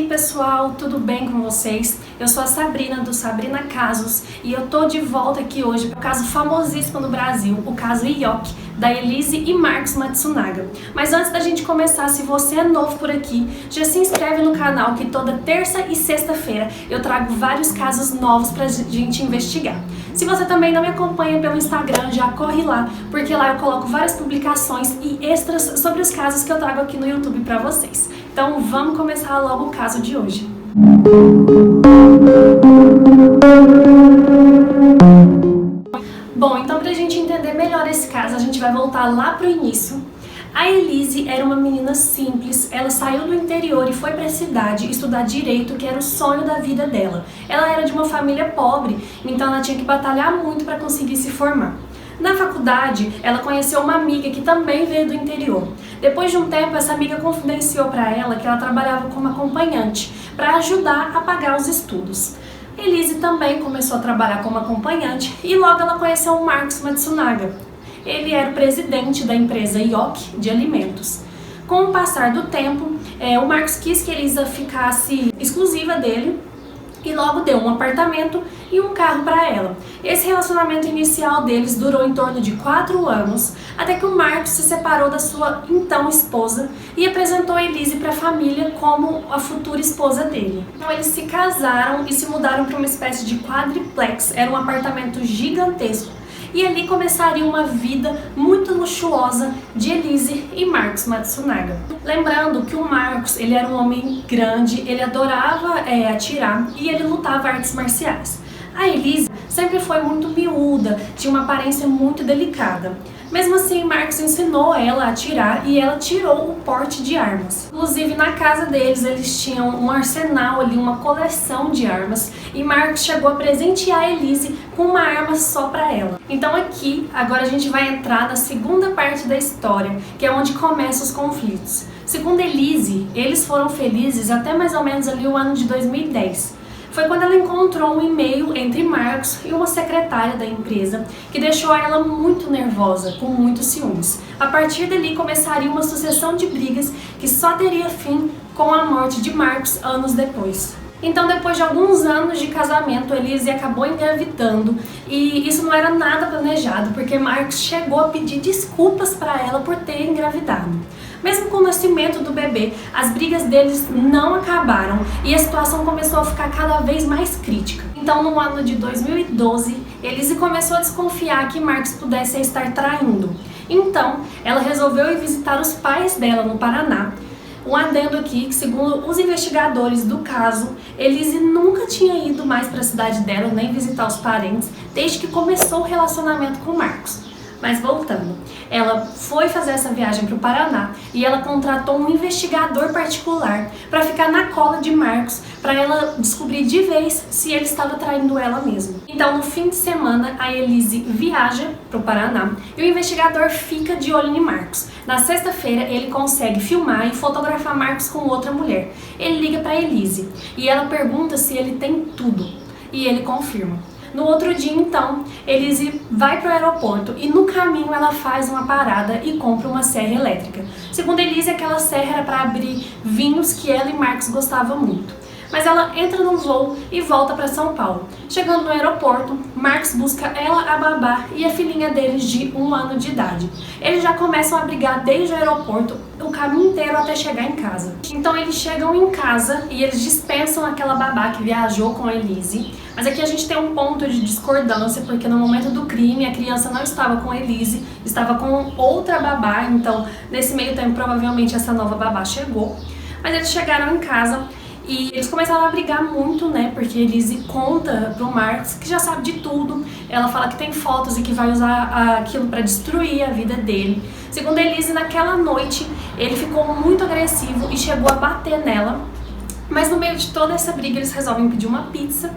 pessoal, tudo bem com vocês? Eu sou a Sabrina do Sabrina Casos e eu tô de volta aqui hoje para o caso famosíssimo no Brasil, o caso Ioki, da Elise e Marcos Matsunaga. Mas antes da gente começar, se você é novo por aqui, já se inscreve no canal que toda terça e sexta-feira eu trago vários casos novos pra gente investigar. Se você também não me acompanha pelo Instagram, já corre lá, porque lá eu coloco várias publicações e extras sobre os casos que eu trago aqui no YouTube pra vocês. Então vamos começar logo o caso de hoje. Bom, então pra gente entender melhor esse caso, a gente vai voltar lá pro início. A Elise era uma menina simples, ela saiu do interior e foi para a cidade estudar direito, que era o sonho da vida dela. Ela era de uma família pobre, então ela tinha que batalhar muito para conseguir se formar. Na faculdade, ela conheceu uma amiga que também veio do interior. Depois de um tempo, essa amiga confidenciou para ela que ela trabalhava como acompanhante para ajudar a pagar os estudos. Elise também começou a trabalhar como acompanhante e logo ela conheceu o Marcos Matsunaga. Ele era o presidente da empresa Ioki de alimentos. Com o passar do tempo, o Marcos quis que a Elisa ficasse exclusiva dele e logo deu um apartamento e um carro para ela. Esse relacionamento inicial deles durou em torno de 4 anos, até que o Marcos se separou da sua então esposa e apresentou a Elise para a família como a futura esposa dele. Então eles se casaram e se mudaram para uma espécie de quadriplex, era um apartamento gigantesco. E ali começaria uma vida muito luxuosa de Elise e Marcos Matsunaga. Lembrando que o Marcos, ele era um homem grande, ele adorava atirar e ele lutava artes marciais. A Elise sempre foi muito miúda, tinha uma aparência muito delicada. Mesmo assim, Marcos ensinou ela a atirar e ela tirou o porte de armas. Inclusive, na casa deles, eles tinham um arsenal ali, uma coleção de armas. E Marcos chegou a presentear a Elise com uma arma só para ela. Então aqui, agora a gente vai entrar na segunda parte da história, que é onde começam os conflitos. Segundo Elise, eles foram felizes até mais ou menos ali o ano de 2010. Foi quando ela encontrou um e-mail entre Marcos e uma secretária da empresa que deixou ela muito nervosa, com muitos ciúmes. A partir dali começaria uma sucessão de brigas que só teria fim com a morte de Marcos anos depois. Então, depois de alguns anos de casamento, Elise acabou engravidando e isso não era nada planejado, porque Marcos chegou a pedir desculpas para ela por ter engravidado. Mesmo com o nascimento do bebê, as brigas deles não acabaram e a situação começou a ficar cada vez mais crítica. Então, no ano de 2012, Elise começou a desconfiar que Marcos pudesse estar traindo. Então, ela resolveu ir visitar os pais dela no Paraná. Um adendo aqui que, segundo os investigadores do caso, Elise nunca tinha ido mais para a cidade dela, nem visitar os parentes, desde que começou o relacionamento com Marcos. Mas voltando, ela foi fazer essa viagem para o Paraná e ela contratou um investigador particular para ficar na cola de Marcos, para ela descobrir de vez se ele estava traindo ela mesmo. Então, no fim de semana, a Elise viaja para o Paraná e o investigador fica de olho em Marcos. Na sexta-feira, ele consegue filmar e fotografar Marcos com outra mulher. Ele liga para Elise e ela pergunta se ele tem tudo e ele confirma. No outro dia, então, Elise vai para o aeroporto e no caminho ela faz uma parada e compra uma serra elétrica. Segundo Elise, aquela serra era para abrir vinhos que ela e Marcos gostavam muito. Mas ela entra no voo e volta para São Paulo. Chegando no aeroporto, Marcos busca ela, a babá e a filhinha deles de 1 ano de idade. Eles já começam a brigar desde o aeroporto, o caminho inteiro até chegar em casa. Então eles chegam em casa e eles dispensam aquela babá que viajou com a Elise. Mas aqui a gente tem um ponto de discordância, porque no momento do crime a criança não estava com a Elise, estava com outra babá. Então nesse meio tempo provavelmente essa nova babá chegou. Mas eles chegaram em casa e eles começaram a brigar muito, né? Porque Elise conta pro Marcos que já sabe de tudo. Ela fala que tem fotos e que vai usar aquilo para destruir a vida dele. Segundo Elise, naquela noite ele ficou muito agressivo e chegou a bater nela. Mas no meio de toda essa briga eles resolvem pedir uma pizza.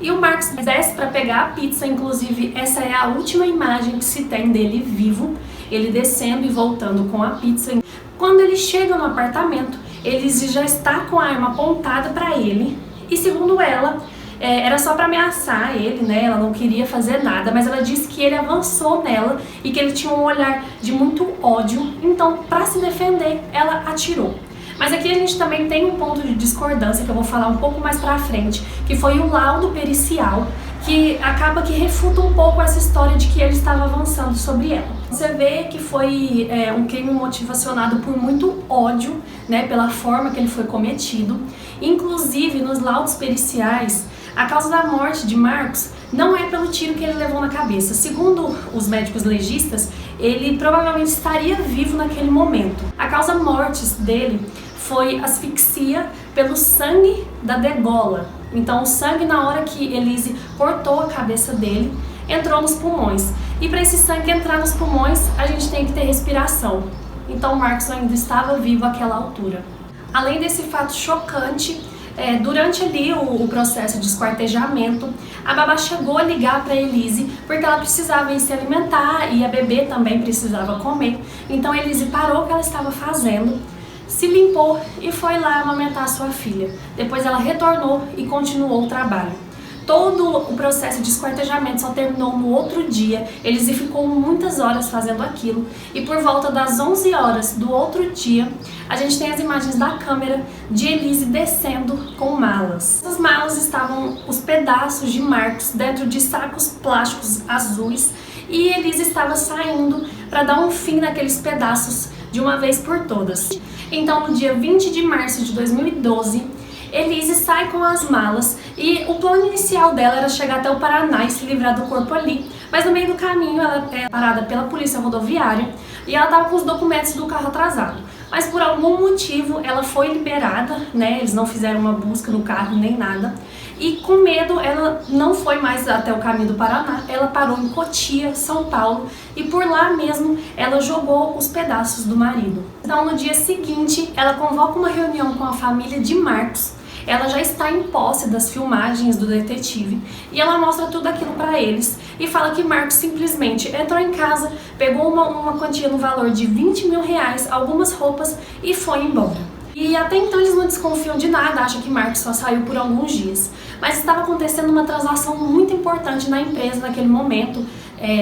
E o Marcos desce para pegar a pizza, inclusive essa é a última imagem que se tem dele vivo. Ele descendo e voltando com a pizza. Quando ele chega no apartamento, Elise já está com a arma apontada para ele e, segundo ela, era só para ameaçar ele, né? Ela não queria fazer nada, mas ela disse que ele avançou nela e que ele tinha um olhar de muito ódio, então, para se defender, ela atirou. Mas aqui a gente também tem um ponto de discordância que eu vou falar um pouco mais pra frente, que foi o laudo pericial, que acaba que refuta um pouco essa história de que ele estava avançando sobre ela. Você vê que foi um crime motivacionado por muito ódio, né, pela forma que ele foi cometido. Inclusive, nos laudos periciais, a causa da morte de Marcos não é pelo tiro que ele levou na cabeça. Segundo os médicos legistas, ele provavelmente estaria vivo naquele momento. A causa mortis dele foi asfixia pelo sangue da degola. Então, o sangue, na hora que Elise cortou a cabeça dele, entrou nos pulmões. E para esse sangue entrar nos pulmões, a gente tem que ter respiração. Então, Marcos ainda estava vivo àquela altura. Além desse fato chocante, durante ali o processo de esquartejamento, a babá chegou a ligar para Elise porque ela precisava ir se alimentar e a bebê também precisava comer. Então, Elise parou o que ela estava fazendo, se limpou e foi lá amamentar a sua filha. Depois ela retornou e continuou o trabalho. Todo o processo de esquartejamento só terminou no outro dia. Elise ficou muitas horas fazendo aquilo e por volta das 11 horas do outro dia, a gente tem as imagens da câmera de Elise descendo com malas. Essas malas estavam os pedaços de Marcos dentro de sacos plásticos azuis e Elise estava saindo para dar um fim naqueles pedaços de uma vez por todas. Então, no dia 20 de março de 2012, Elise sai com as malas e o plano inicial dela era chegar até o Paraná e se livrar do corpo ali, mas no meio do caminho ela é parada pela polícia rodoviária e ela estava com os documentos do carro atrasado. Mas por algum motivo ela foi liberada, né? Eles não fizeram uma busca no carro nem nada. E com medo ela não foi mais até o caminho do Paraná, ela parou em Cotia, São Paulo, e por lá mesmo ela jogou os pedaços do marido. Então no dia seguinte ela convoca uma reunião com a família de Marcos. Ela já está em posse das filmagens do detetive e ela mostra tudo aquilo para eles e fala que Marcos simplesmente entrou em casa, pegou uma quantia no valor de R$20 mil, algumas roupas e foi embora. E até então eles não desconfiam de nada, acham que Marcos só saiu por alguns dias. Mas estava acontecendo uma transação muito importante na empresa naquele momento.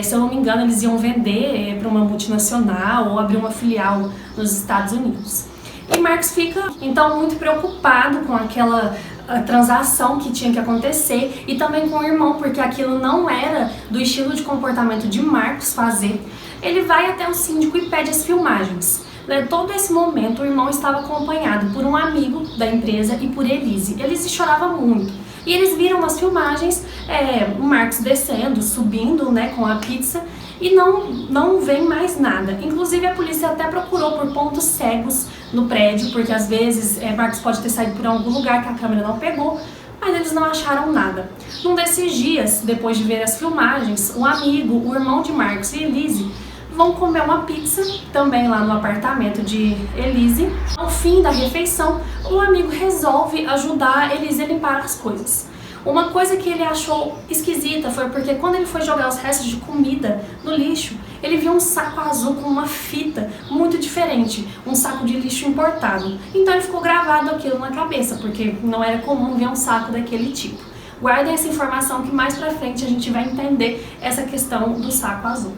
Se eu não me engano, eles iam vender para uma multinacional ou abrir uma filial nos Estados Unidos. E Marcos fica, então, muito preocupado com aquela transação que tinha que acontecer e também com o irmão, porque aquilo não era do estilo de comportamento de Marcos fazer. Ele vai até o síndico e pede as filmagens. Todo esse momento, o irmão estava acompanhado por um amigo da empresa e por Elise. Elise chorava muito. E eles viram as filmagens, o Marcos descendo, subindo, né, com a pizza, e não vem mais nada. Inclusive a polícia até procurou por pontos cegos no prédio, porque às vezes Marcos pode ter saído por algum lugar que a câmera não pegou, mas eles não acharam nada. Num desses dias, depois de ver as filmagens, o amigo, o irmão de Marcos e Elise vão comer uma pizza, também lá no apartamento de Elise. Ao fim da refeição, o amigo resolve ajudar Elise a limpar as coisas. Uma coisa que ele achou esquisita foi porque quando ele foi jogar os restos de comida no lixo, ele viu um saco azul com uma fita muito diferente, um saco de lixo importado. Então ele ficou gravado aquilo na cabeça, porque não era comum ver um saco daquele tipo. Guardem essa informação que mais pra frente a gente vai entender essa questão do saco azul.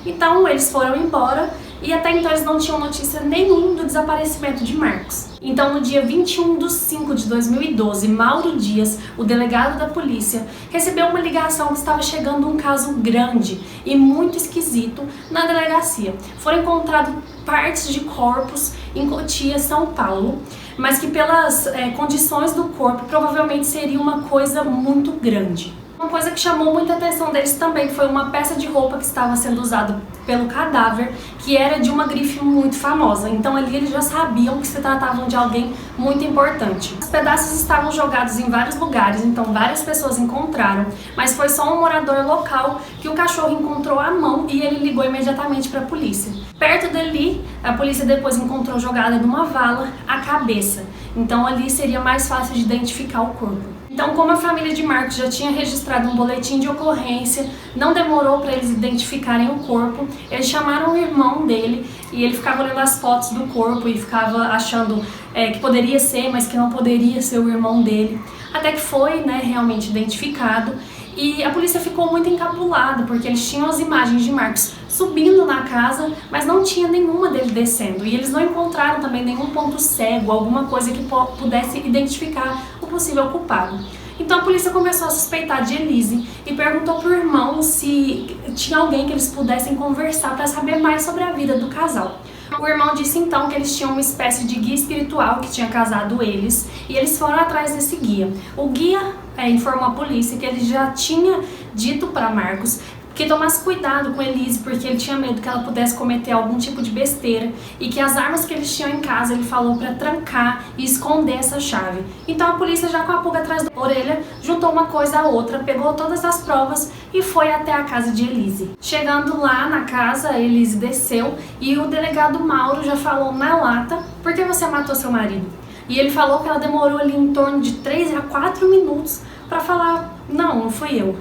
Então eles foram embora e até então eles não tinham notícia nenhuma do desaparecimento de Marcos. Então no dia 21/5/2012, Mauro Dias, o delegado da polícia, recebeu uma ligação que estava chegando um caso grande e muito esquisito na delegacia. Foram encontradas partes de corpos em Cotia, São Paulo, mas que pelas condições do corpo provavelmente seria uma coisa muito grande. Uma coisa que chamou muita atenção deles também foi uma peça de roupa que estava sendo usada pelo cadáver, que era de uma grife muito famosa. Então ali eles já sabiam que se tratavam de alguém muito importante. Os pedaços estavam jogados em vários lugares, então várias pessoas encontraram, mas foi só um morador local que o cachorro encontrou a mão e ele ligou imediatamente para a polícia. Perto dali, a polícia depois encontrou jogada numa vala a cabeça. Então ali seria mais fácil de identificar o corpo. Então, como a família de Marcos já tinha registrado um boletim de ocorrência, não demorou para eles identificarem o corpo. Eles chamaram o irmão dele e ele ficava olhando as fotos do corpo e ficava achando que poderia ser, mas que não poderia ser o irmão dele. Até que foi, né, realmente identificado. E a polícia ficou muito encabulada, porque eles tinham as imagens de Marcos subindo na casa, mas não tinha nenhuma dele descendo. E eles não encontraram também nenhum ponto cego, alguma coisa que pudesse identificar o possível culpado. Então a polícia começou a suspeitar de Elise e perguntou pro irmão se tinha alguém que eles pudessem conversar para saber mais sobre a vida do casal. O irmão disse então que eles tinham uma espécie de guia espiritual que tinha casado eles, e eles foram atrás desse guia. O guia informou a polícia que ele já tinha dito para Marcos que tomasse cuidado com Elise, porque ele tinha medo que ela pudesse cometer algum tipo de besteira, e que as armas que eles tinham em casa ele falou para trancar e esconder essa chave. Então a polícia, já com a pulga atrás da orelha, juntou uma coisa à outra, pegou todas as provas e foi até a casa de Elise. Chegando lá na casa, Elise desceu e o delegado Mauro já falou na lata: por que você matou seu marido? E ele falou que ela demorou ali em torno de 3 a 4 minutos para falar: não fui eu.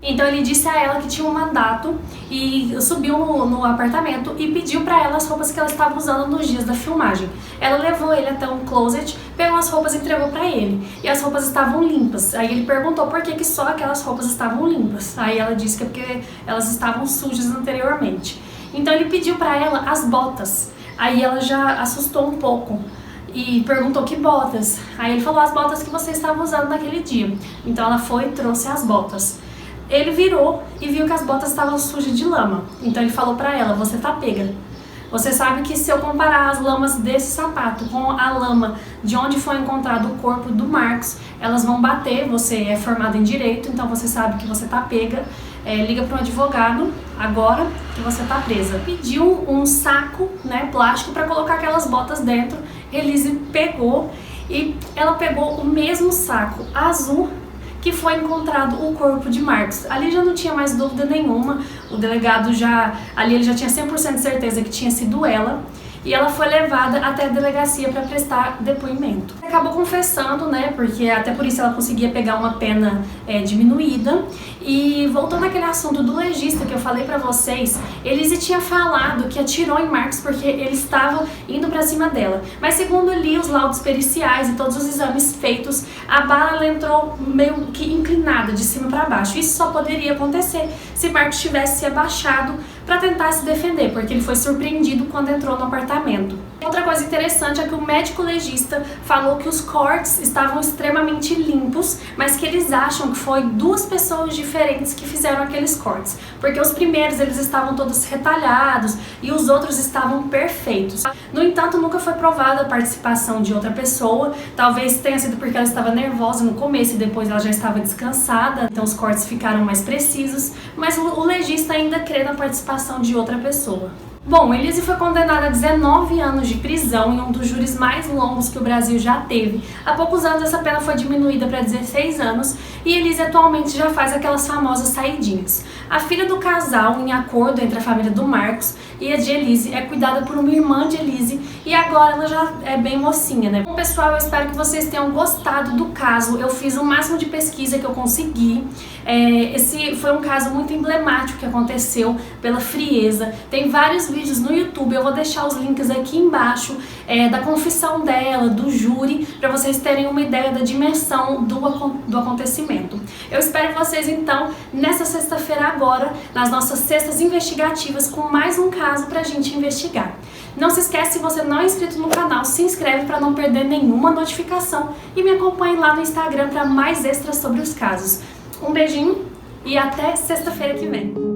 Então ele disse a ela que tinha um mandato e subiu no apartamento e pediu para ela as roupas que ela estava usando nos dias da filmagem. Ela levou ele até um closet, pegou as roupas e entregou para ele. E as roupas estavam limpas. Aí ele perguntou por que só aquelas roupas estavam limpas. Aí ela disse que é porque elas estavam sujas anteriormente. Então ele pediu para ela as botas. Aí ela já assustou um pouco e perguntou: que botas? Aí ele falou: as botas que você estava usando naquele dia. Então ela foi e trouxe as botas. Ele virou e viu que as botas estavam sujas de lama. Então ele falou pra ela: você tá pega. Você sabe que se eu comparar as lamas desse sapato com a lama de onde foi encontrado o corpo do Marcos, elas vão bater. Você é formado em direito, então você sabe que você tá pega. Liga para um advogado agora que você tá presa. Pediu um saco, plástico, para colocar aquelas botas dentro. Elise pegou e ela pegou o mesmo saco azul que foi encontrado o corpo de Marcos. Ali já não tinha mais dúvida nenhuma, o delegado ele já tinha 100% de certeza que tinha sido ela, e ela foi levada até a delegacia para prestar depoimento. Acabou confessando, porque até por isso ela conseguia pegar uma pena diminuída. E voltando àquele assunto do legista que eu falei pra vocês, Elise tinha falado que atirou em Marcos porque ele estava indo pra cima dela. Mas segundo li os laudos periciais e todos os exames feitos, a bala ela entrou meio que inclinada de cima para baixo. Isso só poderia acontecer se Marcos tivesse se abaixado para tentar se defender, porque ele foi surpreendido quando entrou no apartamento. Outra coisa interessante é que o médico legista falou que os cortes estavam extremamente limpos, mas que eles acham que foi 2 pessoas diferentes que fizeram aqueles cortes, porque os primeiros eles estavam todos retalhados e os outros estavam perfeitos. No entanto, nunca foi provada a participação de outra pessoa. Talvez tenha sido porque ela estava nervosa no começo e depois ela já estava descansada, então os cortes ficaram mais precisos, mas o legista ainda crê na participação de outra pessoa. Bom, Elise foi condenada a 19 anos de prisão em um dos júris mais longos que o Brasil já teve. Há poucos anos essa pena foi diminuída para 16 anos e Elise atualmente já faz aquelas famosas saidinhas. A filha do casal, em acordo entre a família do Marcos e a de Elise, é cuidada por uma irmã de Elise e agora ela já é bem mocinha, Bom, pessoal, eu espero que vocês tenham gostado do caso. Eu fiz o máximo de pesquisa que eu consegui. Esse foi um caso muito emblemático que aconteceu pela frieza. Tem vários vídeos no YouTube, eu vou deixar os links aqui embaixo da confissão dela, do júri, para vocês terem uma ideia da dimensão do acontecimento. Eu espero vocês então nessa sexta-feira agora, nas nossas sextas investigativas, com mais um caso pra gente investigar. Não se esquece, se você não é inscrito no canal, se inscreve para não perder nenhuma notificação e me acompanhe lá no Instagram para mais extras sobre os casos. Um beijinho e até sexta-feira que vem.